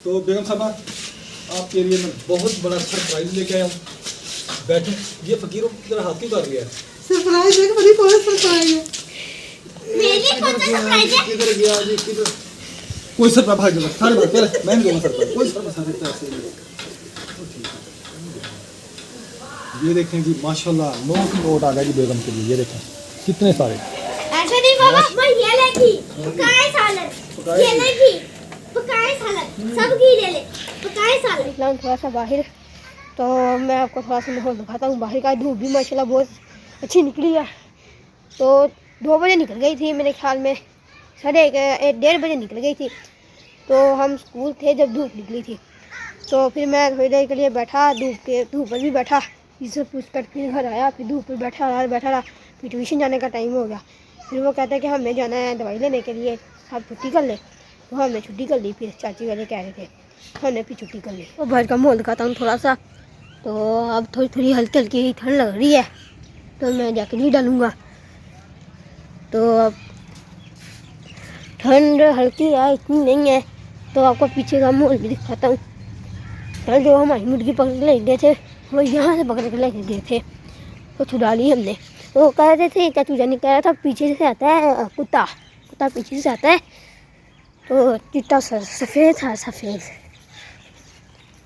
तो बेगम साहबा आपके लिए मैं बहुत बड़ा सरप्राइज लेके आया हूँ। बैठे, ये फकीरों की तरह हाथ क्यों कर रही है? सरप्राइज है, बड़ी कौन सरप्राइज है? मेरी कौन सा सरप्राइज है? किधर गया जी, किधर? कोई सरप्राइज भाग जाएगा सारे बार पहले मैं दूंगा सरप्राइज। कोई सरप्राइज ऐसे नहीं। ये देखें जी, माशाल्लाह नोट आ गया जी बेगम के लिए। ये देखें कितने सारे। ऐसे नहीं बाबा, मैं ये लेगी पकाए सालन, ये लेगी पकाए सालन, सब घी ले ले पकाए सालन। निकला थोड़ा सा बाहर, तो मैं आपको थोड़ा सा माहौल दिखाता हूँ बाहर का। धूप भी माशाल्लाह बहुत अच्छी निकली है। तो 2 बजे निकल गई थी, मेरे ख्याल में 1:30 बजे निकल गई थी। तो हम स्कूल थे जब धूप निकली थी। तो फिर मैं थोड़ी देर के लिए बैठा, धूप पर भी बैठा, इससे पूछ कर फिर घर आया, फिर धूप पर बैठा रहा। फिर ट्यूशन जाने का टाइम हो गया। फिर वो कहता है कि हमें जाना है दवाई लेने के लिए, आप छुट्टी कर ले। तो हमने छुट्टी कर ली। फिर चाची वाले कह रहे थे, हमने फिर छुट्टी कर ली। तो बाहर का माहौल दिखाता हूँ थोड़ा सा। तो अब थोड़ी हल्की हल्की ठंड लग रही है, तो मैं जैकेट भी डालूँगा। तो अब ठंड हल्की है, इतनी नहीं है। तो आपको पीछे का माहौल भी दिखाता हूँ। कल जो हमारी मुर्गी पकड़ के ले गए थे, वो यहाँ से पकड़ के लेके गए थे, तो छुड़ा ली हमने। तो कह रहे थे, चाचू जानी कह रहा था पीछे से आता है कुत्ता पीछे से आता है। तो चिट्टा सफ़ेद था,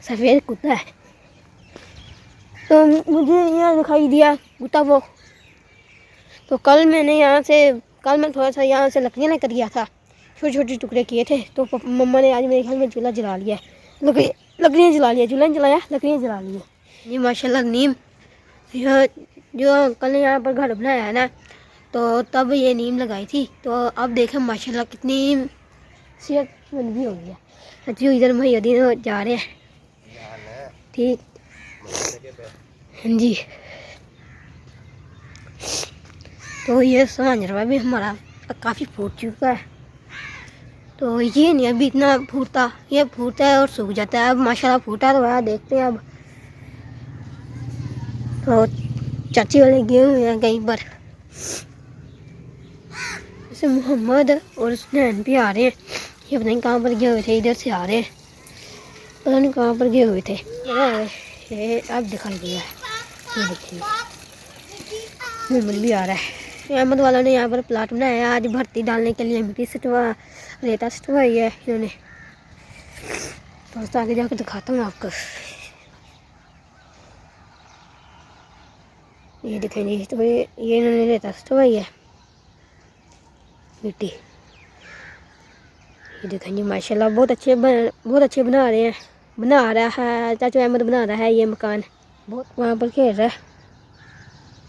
सफ़ेद कुत्ता है। तो मुझे यहाँ दिखाई दिया कुत्ता वो। तो कल मैं थोड़ा सा यहाँ से लकड़ियाँ लेकर गया था, छोटे छोटे टुकड़े किए थे। तो मम्मा ने आज मेरे ख्याल में चूल्हा जला लिया, लकड़ियाँ जला लिया, चूल्हा नहीं जलाया, लकड़ियाँ जला ली। ये माशाल्लाह नीम, यह जो अंकल ने यहाँ पर घर बनाया है ना, तो तब ये नीम लगाई थी। तो अब देखें माशाल्लाह कितनी सेहतमंद भी हो गई है। अच्छी इधर मुहिउद्दीन जा रहे हैं, ठीक। हाँ जी। तो ये सांजरवा भी हमारा काफ़ी फूट चुका है। तो ये नहीं अभी इतना फूटता, ये फूटता है और सूख जाता है। अब माशाल्लाह फूटा तो है, देखते हैं अब। तो चाची वाले गए हुए हैं कहीं पर, जैसे मोहम्मद और स्नैन भी आ रहे हैं। ये पता नहीं कहाँ पर गए हुए थे, इधर से आ रहे हैं, पता नहीं कहाँ पर गए हुए थे। ये अब दिखाई दिया है, ये देखिए मोहम्मद भी आ रहा है। अहमद वाला ने यहाँ पर प्लाट बनाया है, आज भर्ती डालने के लिए मिट्टी रेता सटवाई है इन्होंने। तो आगे जाकर दिखाता हूँ आपको। ये दिखेंगे, तो ये इन्होंने रेता सटवाई है, मिट्टी। ये देखेंगे माशाल्लाह बहुत अच्छे बना रहे हैं, बना रहा है चाचू अहमद, बना रहा है ये मकान। बहुत वहाँ पर खेल रहा है,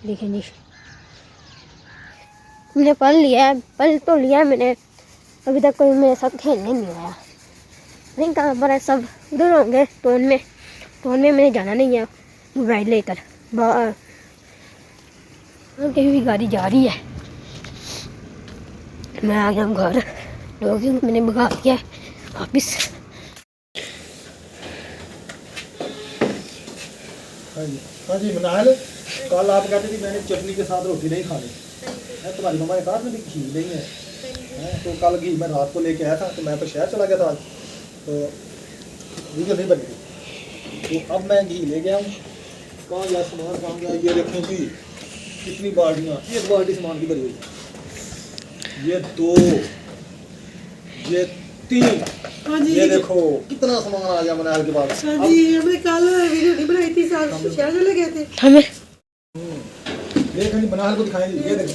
देखेंगे। मैंने पढ़ तो लिया है मैंने, अभी तक कोई मेरे साथ खेलने नहीं आया। नहीं कहाँ पर है, सब उधर होंगे टोन में मैंने जाना नहीं है मोबाइल लेकर। कहीं भी गाड़ी जा रही है। मैं आ गया घर, लोग मैंने भगा दिया वापिस। हाँ जी मनाल, कल आप कहते थे मैंने चटनी के साथ रोटी नहीं खानी है, तुम्हारी मम्मा ने कहा था घी नहीं है। तो कल घी मैं रात को लेके आया था, तो मैं तो शहर चला गया था आज, तो वीडियो नहीं बनी। तो अब मैं घी ले गया हूँ। कहाँ गया सामान, कहाँ गया? ये देखें जी कितनी बाल्टियाँ, 1 बाल्टी सामान की भरी हुई, ये 2, ये 3। हाँ जी, ये देखो कितना सामान आ गया मनाल के पास। हाँ जी, हमने कल वीडियो नहीं बनाई थी, शहर चले गए थे हमें। ये कहीं मनाल को दिखाएंगे। ये देखो,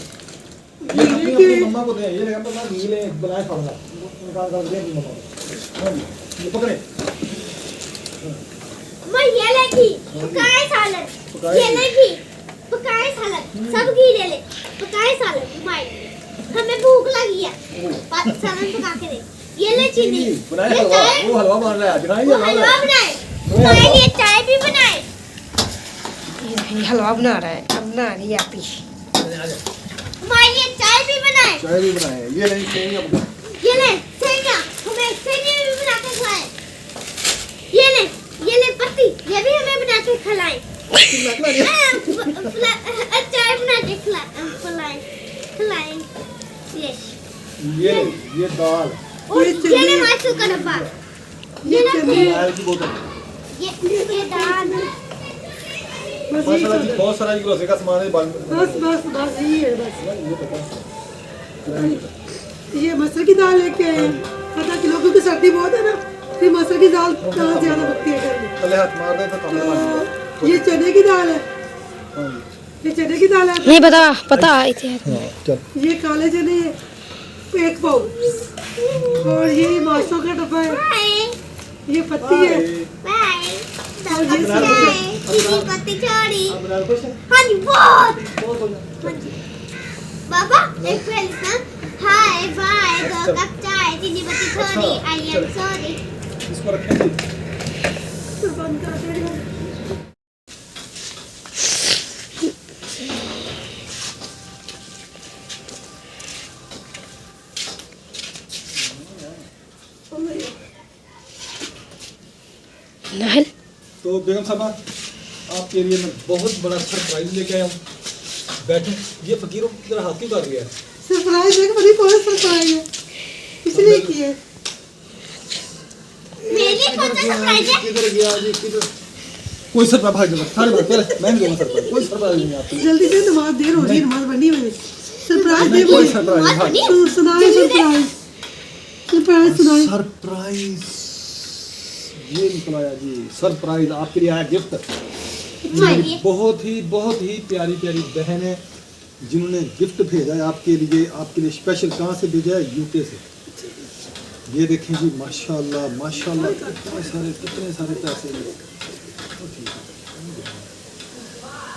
ये अपनी मम्मा को दे, ये लेगा तो मैं घी ले बनाए खाऊंगा, निकाल कर दे मम्मा को। हाँ जी, ये पकड़े। मैं ये लेगी पकाए सालन, ये लेगी पकाए सालन, सब घी ले ले पकाए सालन। हमें भूख लगी है, सालन पका के दे। ये ले चीनी बनाए हलवा, वो हलवा बन रहा है, दिखाएंगे हलवा बनाए, तुम्हारे लिए चाय भी बनाए। ये हलवा बना रहा है, अब बना रही है आपी। तुम्हारे लिए चाय भी बनाए। ये नहीं सेवियां बना, ये ले सेवियां, हमें सेवियां भी बना के खिलाए। ये ले पत्ती, ये भी हमें बना के खिलाए। चाय बना के खिलाए। ये दाल, और ये ले मासू का डब्बा, ये ना नारियल की बोतल ये दाल माशाल्लाह जी बहुत सारा ये ग्रोसरी का सामान है बस बस बस यही है बस। ये तो बस ये मसूर की दाल लेके आए हैं, आधा किलो, क्योंकि सर्दी बहुत है ना, फिर मसूर की दाल ज़्यादा पकती है घर में। पहले हाथ मार दे तो कम तो ये चने की दाल है, ये चने की दाल है। नहीं पता इतिहास। चल ये काले चने 1 पाव, और ये मासों का डब्बा है, बाय ये पत्ती है, बाय और ये दीदी पत्ती छोड़ी। अब नाल खुश है हाँ जी बहुत बहुत हो गया हाँ जी बाबा एक वेलकम हाय बाय 2 कप चाय दीदी पत्ती छोड़ी आई एम सॉरी। इसको रखें जी बंद कर दे। नाहल तो बेगम साहबा आपके लिए मैं बहुत बड़ा सरप्राइज लेके आया हूँ। बैठे ये फकीरों की तरह हाथ क्यों कर रही है? सरप्राइज है, बड़ी कौन सरप्राइज है, इसलिए की है। मेरे लिए कौन सा सरप्राइज है? किधर गया जी किधर? कोई सरप्राइज भाग जाओ सारे बात पहले मैं भी दूंगा सरप्राइज। कोई सरप्राइज नहीं आपको। जल्दी से नमाज देर हो रही है, नमाज पढ़नी है। सरप्राइज दे कोई मुझे, सरप्राइज भाग सुनाए सरप्राइज, सरप्राइज सुनाए। सरप्राइज ये निकलाया जी सरप्राइज आपके लिए आया गिफ्ट। मारिए। बहुत ही प्यारी प्यारी बहन है जिन्होंने गिफ्ट भेजा है आपके लिए स्पेशल। कहाँ से भेजा है? यूके से। ये देखें जी माशाल्लाह माशाल्लाह कितने सारे पैसे हैं।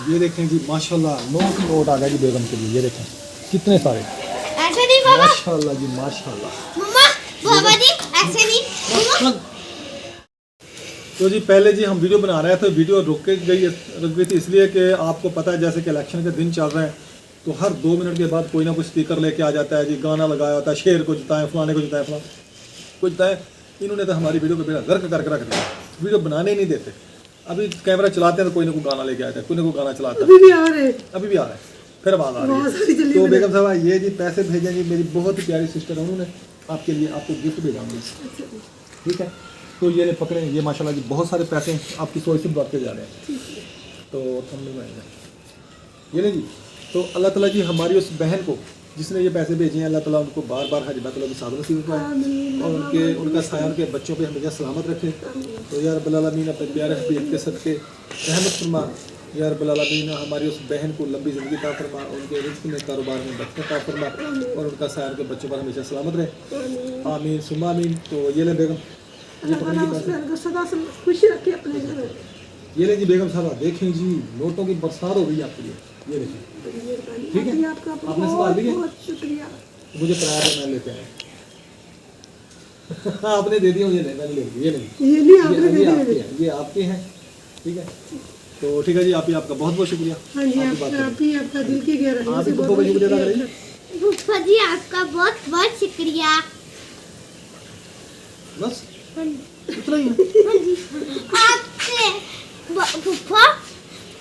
ये देखें जी माशाल्लाह नोट आ गया जी बेगम के लिए। ये देखें कितने सारे ऐसे नहीं बाबा माशाल्लाह जी माशाल्लाह। मम्मा बाबा जी ऐसे नहीं मम्मा। तो जी पहले जी हम वीडियो बना रहे थे, वीडियो रुक गई थी इसलिए कि आपको पता है जैसे कि इलेक्शन के दिन चल रहे हैं तो हर 2 मिनट के बाद कोई ना कोई स्पीकर लेके आ जाता है जी, गाना लगाया होता है, शेर को जिताएं, फलाने को जिताएं, फलाने को जिताएं। इन्होंने तो हमारी वीडियो को बेड़ा गर्क करके रख दिया, वीडियो बनाने ही नहीं देते। अभी कैमरा चलाते हैं तो कोई ना कोई गाना लेके आता है, कोई ना कोई गाना चलाता है। अभी भी आ रहे हैं, अभी भी आ रहा है, फिर आवाज़ आ आवाज़ आ रही रही है। जल्दी तो बना। बेगम साहब ये जी पैसे भेजे जी, मेरी बहुत ही प्यारी सिस्टर है, उन्होंने आपके लिए आपको गिफ्ट भेजा मुझे। ठीक है, तो ये ले पकड़े, ये माशाल्लाह जी बहुत सारे पैसे आपकी सोच से बात के जा रहे हैं। तो हम ये ले जी। तो अल्लाह ताला जी हमारी उस बहन को जिसने ये पैसे भेजे हैं, अल्लाह ताला उनको बार बार हज बैतुल्लाह की सादत नसीब कराए और उनका साया उनके बच्चों पे हमेशा सलामत रखे। तो या रब्बुल आलमीन अपने प्यारे हबीब के सदके रहमत फरमा। या रब्बुल आलमीन हमारी उस बहन को लंबी ज़िंदगी अता फरमा, उनके रिज़्क़ में कारोबार में बरकत अता फरमा और उनका साया उनके बच्चों पर हमेशा सलामत रहे। आमीन सुम्मा आमीन। तो ये ले बेगम, ये पकड़ने की पैसे, उसको सदा से खुशी रखे अपने घर में। ये ले जी बेगम साहब, देखें जी नोटों की बरसात हो गई आपके लिए। ये देखें, ठीक है, आपका आपने सवाल दिए, बहुत शुक्रिया। मुझे कराया था, मैं लेते आया। आपने दे दिया, मुझे नहीं, मैंने ले लिया। ये नहीं, ये नहीं आपने ये दे आपके दिया। हैं, ये आपके हैं। ठीक है, तो ठीक है जी, आपका बहुत बहुत शुक्रिया। हाँ जी, आपकी बात आप ही आपका दिल की गहराई आप से ही बहुत को शुक्रिया अदा बहुत करेंगे। फूफा जी आपका बहुत बहुत शुक्रिया। बस इतना ही है। हाँ जी आपसे फूफा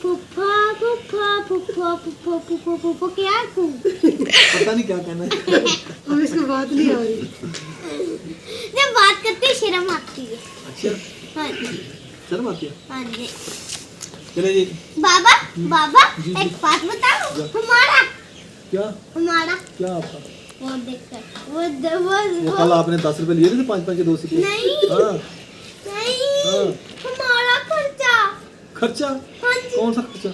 फूफा फूफा फूफा फूफा फूफा फूफा क्या पता नहीं क्या कहना है। अब इसको बात नहीं आ रही। जब बात करते हैं शर्म आती है। अच्छा, हाँ जी शर्म आती है। हाँ जी चले जी। बाबा बाबा जी, जी। एक बात बताओ, जा। हमारा क्या आपका वो देखकर वो कल आपने 10 रुपए लिए थे, 5 के 2 सिक्के। नहीं हाँ, नहीं हाँ। हमारा खर्चा। खर्चा? हाँ जी कौन सा खर्चा?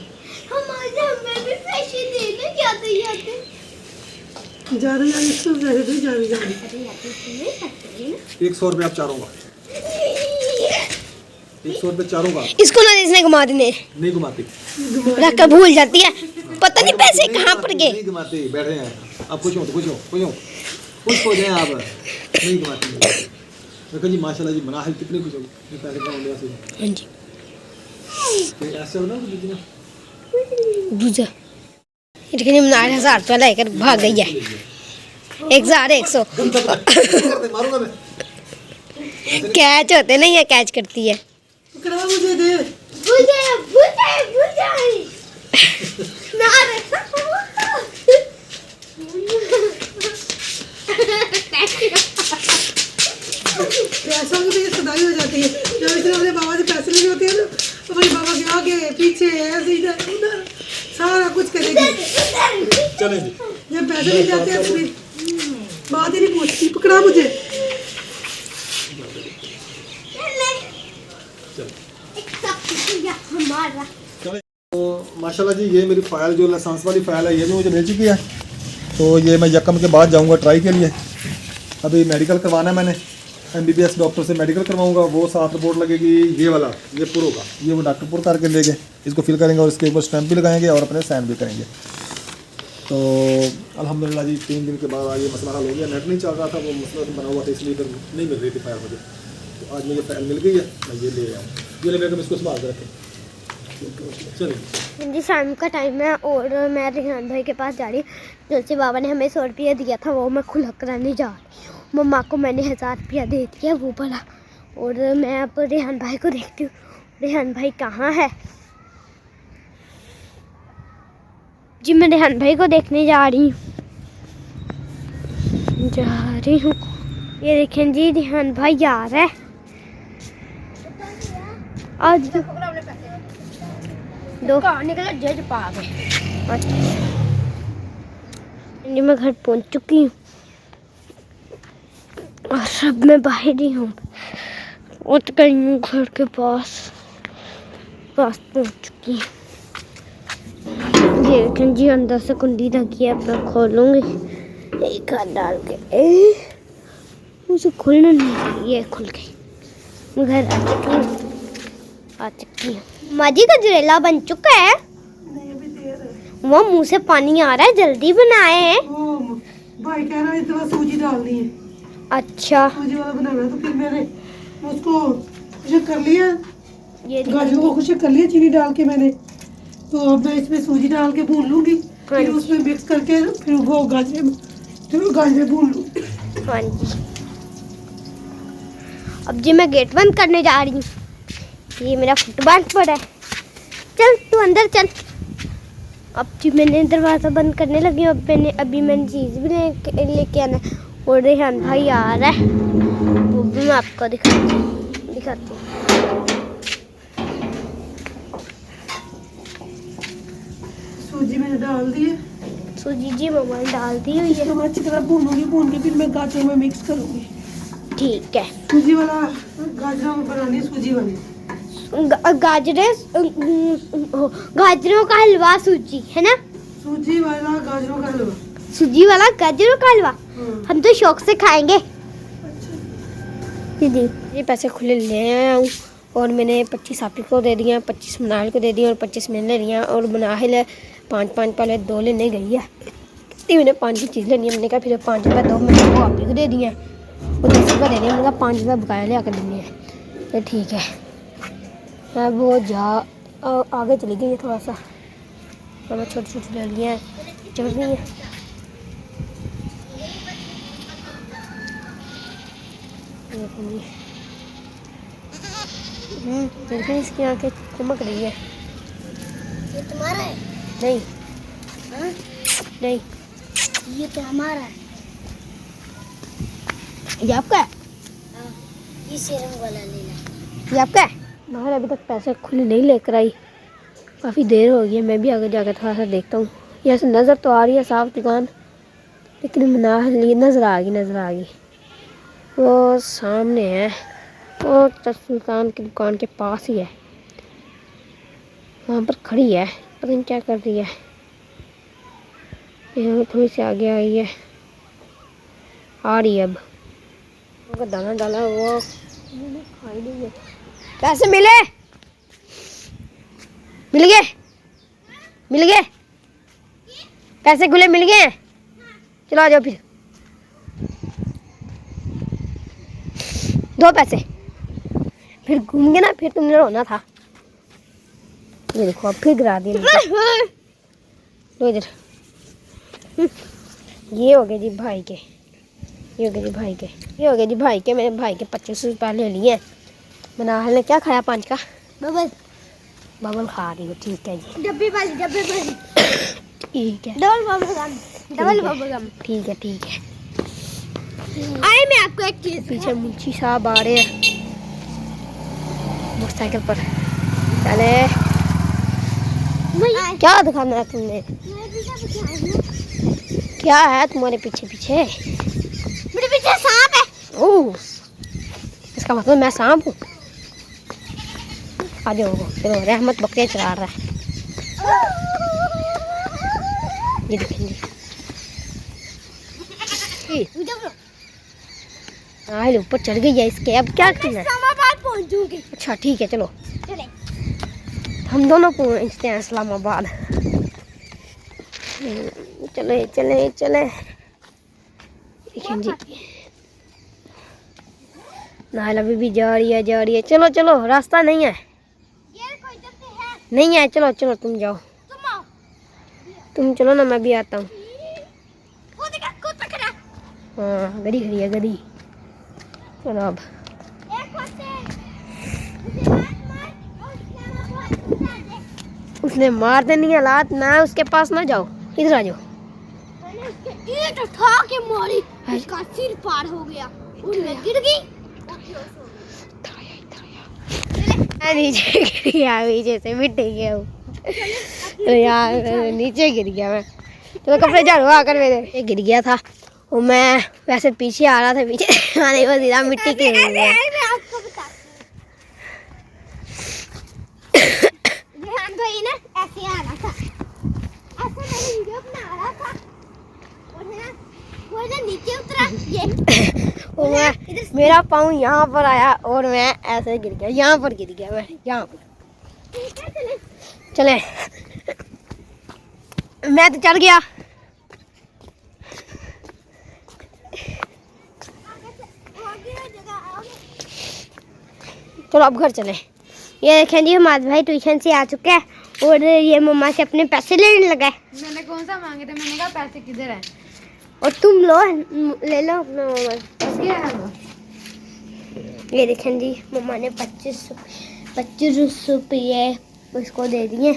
हमारे हमें भी पैसे देने जाते जाते जा रहे हैं, इसको जा रहे जा रहे अरे यार तुम्हें सकते हैं ना। 100 रुपये आप चारों का। 100 रुपये चारों का इसको ना इसने घुमा देने, नहीं घुमाते। रख कर भूल जाती है, पता नहीं पैसे कहाँ पड़ गए। नहीं घुमाते, बैठे हैं आप। खुश हो तो खुश हो जाए आप। नहीं घुमाते। देखो जी माशाल्लाह जी, मना है कितने खुश हो गए पैसे कमा लिया से। हाँ जी, ऐसे हो ना बुझना। दूजा इतने में 1000 लेकर भाग गई है। 1100 मारूंगा मैं। कैच होते नहीं है, कैच करती है। पकड़ा मुझे दे। बुझाए ना रे पैसों की तो ये सदाई हो जाती है। जब इसने अपने बाबा से पैसे लेने होते हैं ना तो मेरे बाबा के आगे पीछे ऐसे इधर उधर सारा कुछ करेगी। चलें जी। जब पैसे नहीं जाते हैं तो फिर बात ही नहीं पूछती। पकड़ा मुझे। हमारा तो माशाल्लाह जी ये मेरी फ़ाइल जो लाइसेंस वाली फ़ाइल है ये भी मुझे मिल चुकी है। तो ये मैं यकम के बाद जाऊंगा ट्राई के लिए। अभी मेडिकल करवाना है मैंने, MBBS डॉक्टर से मेडिकल करवाऊंगा। वो साथ रिपोर्ट लगेगी ये वाला, ये पुर होगा, ये वो डॉक्टर पुर करके लेंगे, इसको फिल करेंगे और इसके ऊपर स्टैंप भी लगाएंगे और अपने साइन भी करेंगे। तो अल्हम्दुलिल्लाह जी 3 दिन के बाद आज ये मसला हल हो गया। नेट नहीं चल रहा था, वो मसला बना हुआ था, इसलिए फिर नहीं मिल रही थी फाइल मुझे। तो आज मुझे फाइल मिल गई है, मैं ये ले आऊँ। ये ले बेगम इसको संभाल के रखें। चलिए जी शाम का टाइम है और मैं रेहान भाई के पास जा रही हूँ। जैसे बाबा ने हमें 100 रुपया दिया था वो मैं खुला कराने जा रही हूँ। मम्मा को मैंने 1000 रुपया दे दिया वो भला। और मैं अब रेहान भाई को देखती हूँ रेहान भाई कहाँ है। जी मैं रेहान भाई को देखने जा रही हूँ। ये देखें जी रेहान भाई आ रहा है आज। दो निकला जज पा गए। अच्छा मैं घर पहुंच चुकी हूँ और सब मैं बाहर ही हूँ। उठ गई हूँ घर के पास पहुंच चुकी हूँ। ये देखें जी अंदर से कुंडी लगी है। अब मैं खोलूँगी एक हाथ डाल के। मुझे खुलना नहीं, ये खुल गई। मैं घर आ चुकी हूँ। माजी गजरेला बन चुका है। नहीं अभी देर है। वो मुंह से पानी आ रहा है, जल्दी बनाए। वो भाई कह रहा है इस दफा सूजी डालनी है। अच्छा सूजी वाला बनाना है। तो फिर मैंने उसको खुशक कर लिया, ये गाजरों को खुशक कर लिया चीनी डाल के मैंने। तो अब मैं इसमें सूजी डाल के भून लूंगी, फिर उसमें मिक्स करके फिर वो गाजरे भून लूंगी। हाँ जी। अब जी मैं गेट बंद करने जा रही हूँ। ये मेरा फुटबॉल पड़ा है। चल तू अंदर चल। अब जी मैंने दरवाज़ा बंद करने लगी हूँ। अभी मैंने चीज़ भी लेके आना है। और रेहान भाई आ रहा है, वो भी मैं आपको दिखाती हूँ। सूजी मैंने डाल दी है। सूजी जी मम्मा ने डाल दी हुई है। इसको मैं अच्छी तरह भूनूंगी, भून के फिर मैं गाजरों में मिक्स करूंगी। ठीक है। सूजी वाला गाजरों में बनानी है, सूजी वाली। गाजरों का हलवा सूजी है ना। सूजी वाला गाजरों का हलवा। सूजी वाला गाजरों का हलवा हम तो शौक से खाएंगे। दीदी ये पैसे खुले ले आया हूँ और मैंने 25 आपी को दे दिया, 25 मनाहिल को दे दिया और 25 मैंने लिया। और मनाहिल 5 पहले 2 लेने गई है। मैंने 5 की चीज़ लेनी है। मैंने कहा फिर 5 रुपये 2 मैंने वो आपी को दे दिए और 10 रुपये देने। मैंने कहा 5 रुपये बकाया ले आकर देने हैं। तो ठीक है मैं वो आगे चली गई है थोड़ा सा। मैं छोटी ले लिया है, चल रही है। देखिए इसकी आंखें चमक रही है। ये तुम्हारा है? नहीं हाँ? नहीं ये तो हमारा है। ये आपका है? हाँ, ये सेरम वाला लेना। ये आपका है? मगर अभी तक पैसे खुले नहीं लेकर आई, काफ़ी देर हो गई है। मैं भी आगे जाकर थोड़ा सा देखता हूँ। यहाँ से नज़र तो आ रही है साफ दुकान, लेकिन नज़र आ गई। वो सामने है, वो सुल्तान की दुकान के पास ही है। वहाँ पर खड़ी है, पता नहीं क्या कर रही है। यहाँ थोड़ी सी आगे आई है, आ रही है। अब वो दाना डाला वो खाई नहीं है। पैसे मिल गए पैसे खुले मिल गए। चलो आ जाओ फिर। 2 पैसे फिर घूम गए ना, फिर तुमने रोना था। ये देखो अब फिर गिरा दिया। लो इधर। ये हो गए जी भाई के, ये हो गए जी भाई के। मेरे भाई के 25 रुपये ले लिए। मनाहिल ने क्या खाया? 5 का बबल खा रही हो। ठीक है जी, डब्बी वाली ठीक है। Double bubble gum. ठीक है। आए मैं आपको एक चीज पीछे मुंशी साहब आ रहे हैं मोटरसाइकिल पर। चले क्या दिखाना है तुमने? क्या है तुम्हारे पीछे पीछे? मेरे पीछे सांप है। ओह, इसका मतलब मैं सांप हूँ। आ जाओ, चलो रहमत बकरियाँ चला रहा है। ये देखेंगे ऊपर चढ़ गई है इसके। अब क्या करना है? इस्लामाबाद पहुंचूंगी। अच्छा ठीक है, चलो चले। हम दोनों पहुँचते हैं इस्लामाबाद। चले चले चले। देखें जी, नाइल अभी भी जा रही है। चलो चलो, रास्ता नहीं है। ये कोई जगह है। नहीं है, चलो चलो तुम जाओ। तुम आओ। तुम चलो ना, मैं भी आता हूँ। वो देखा कूद पकड़ा। हाँ, गड़ी खड़ी है गड़ी। चलो अब एक से मुझे मार और इस्लामाबाद पहुंचा दे। उसने मार देनी है लात, मैं उसके पास ना जाओ। इधर आ जाओ। मैंने उसके ईंट उठा के मारी, उसका सिर पार हो गया और मैं गिर गई। मैं नीचे गिर गया, नीचे से मिट गया हूँ। अरे यार, नीचे गिर गया मैं। चलो कपड़े झाड़ो आकर मेरे। ये गिर गया था और मैं वैसे पीछे आ रहा था, पीछे आने को सीधा मिट्टी के गिर गया। मैं आपको बताती हूँ। रेहान भाई ना ऐसे आ रहा था, ऐसे मैं वीडियो बना रहा था और है ना वो ना नीचे उतरा ये और मैं, मेरा पाँव यहाँ पर आया और मैं ऐसे गिर गया। यहाँ पर गिर गया मैं, यहाँ पर। ठीक है चले। चले, मैं तो चढ़ गया। आगे जगह आओगे। चलो अब घर चले। ये देखें जी, हमारे भाई ट्यूशन से आ चुके हैं और ये मम्मा से अपने पैसे लेने लगा है। मैंने कौन सा मांगे थे? मैंने कहा पैसे किधर है? और तुम लो, ले लो अपना मम्मा से। बस क्या है वो? ये देखें जी, मम्मा ने 25 रुपये उसको दे दिए।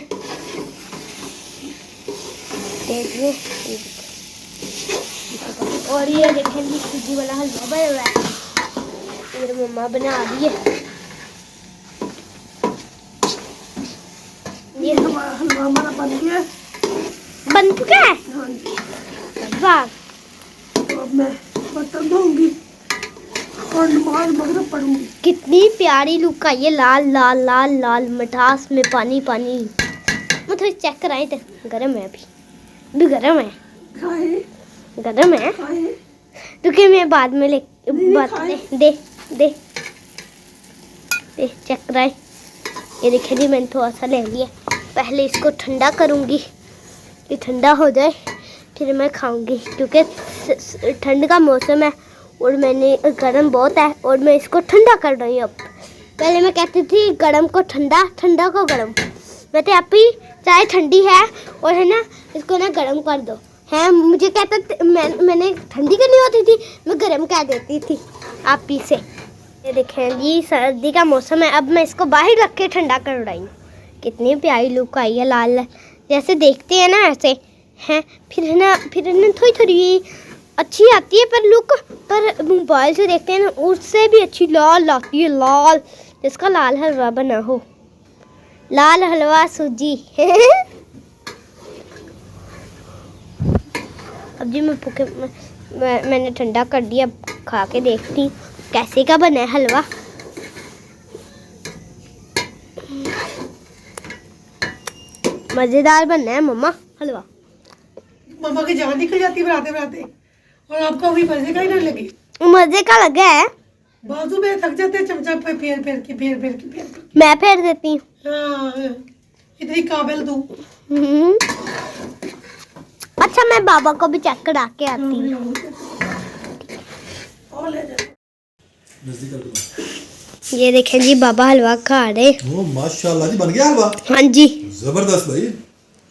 और ये देखें जी, सूजी वाला हलवा बना हुआ है। मेरी मम्मा बना रही है। ये हमारा हलवा हमारा बन गया। बन चुका है। हाँ जी। वाह, तो अब मैं बर्तन धोऊंगी और नमाज मगरिब पढ़ूंगी। कितनी प्यारी लुक आई है। लाल लाल लाल लाल, मिठास में पानी पानी। मैं थोड़ी चेक कराई तो गर्म है। अभी गरम है, खाए गरम है। खाए रुके, मैं बाद में ले बात खाए। दे दे दे चेक कराए। ये देखिए जी, मैंने थोड़ा सा ले लिया। पहले इसको ठंडा करूँगी, ये ठंडा हो जाए फिर मैं खाऊंगी, क्योंकि ठंड का मौसम है और मैंने गर्म बहुत है और मैं इसको ठंडा कर रही हूँ। अब पहले मैं कहती थी गर्म को ठंडा, ठंडा को गर्म। मैं तो आप ही चाय ठंडी है और है ना, इसको ना गर्म कर दो। है, मुझे कहता मैंने ठंडी करनी होती थी, मैं गर्म कह देती थी आप ही से। ये देखें जी, सर्दी का मौसम है। अब मैं इसको बाहर रख के ठंडा कर रही हूँ। कितनी प्यारी लुक आई है, लाल लाल जैसे देखते हैं ना ऐसे हैं। फिर है ना थोड़ी थोड़ी अच्छी आती है पर लुक, पर मोबाइल से देखते हैं ना उससे भी अच्छी लाल आती है। लाल, जिसका लाल हलवा बना हो, लाल हलवा सूजी। अब जी मैंने ठंडा कर दिया। अब खा के देखती हूँ कैसे का बना है हलवा। मज़ेदार बनना है मम्मा हलवा। मम्मा की जान निकल जाती बनाते बनाते और आपको अभी मजे का ही ना लगे। मज़े का लगा है। बाजू में थक जाते हैं चमचा पे फेर फेर के। मैं फेर देती हूँ। हाँ, इतनी काबिल तू। अच्छा, मैं बाबा को भी चेक करा के आती हूँ। और ले जा। ये देखें जी, बाबा हलवा खा रहे। ओ माशाल्लाह जी, बन गया हलवा। हाँ जी, जबरदस्त भाई।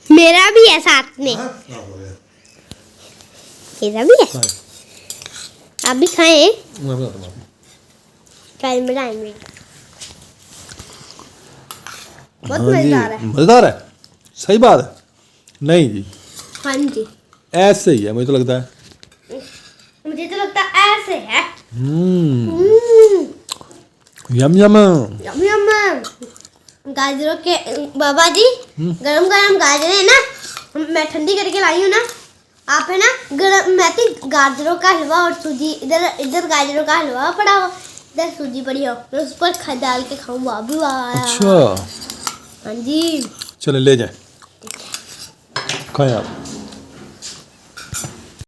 मेरा भी है साथ में। हाँ? मेरा भी है। आप भी खाएं। मैं बताता हूँ। पहले बनाएंगे। बहुत हाँ जी, मजेदार है। मजेदार है, सही बात है। नहीं जी, हाँ जी, ऐसे ही है, मुझे तो लगता है। मुझे मुझे तो लगता है ऐसे है। यम यम। यम यम। गाजरों के बाबा जी गरम गरम गाजरें है ना, मैं ठंडी करके लाई हूँ ना। आप है ना गरम, मैं तो गाजरों का हलवा और सूजी, इधर गाजरों का हलवा पड़ा हो, इधर सूजी पड़ी हो, मैं उस पर खा डाल के खाऊं। वाह भी वाह। अच्छा हाँ जी। चले ले जाए, खाएं आप।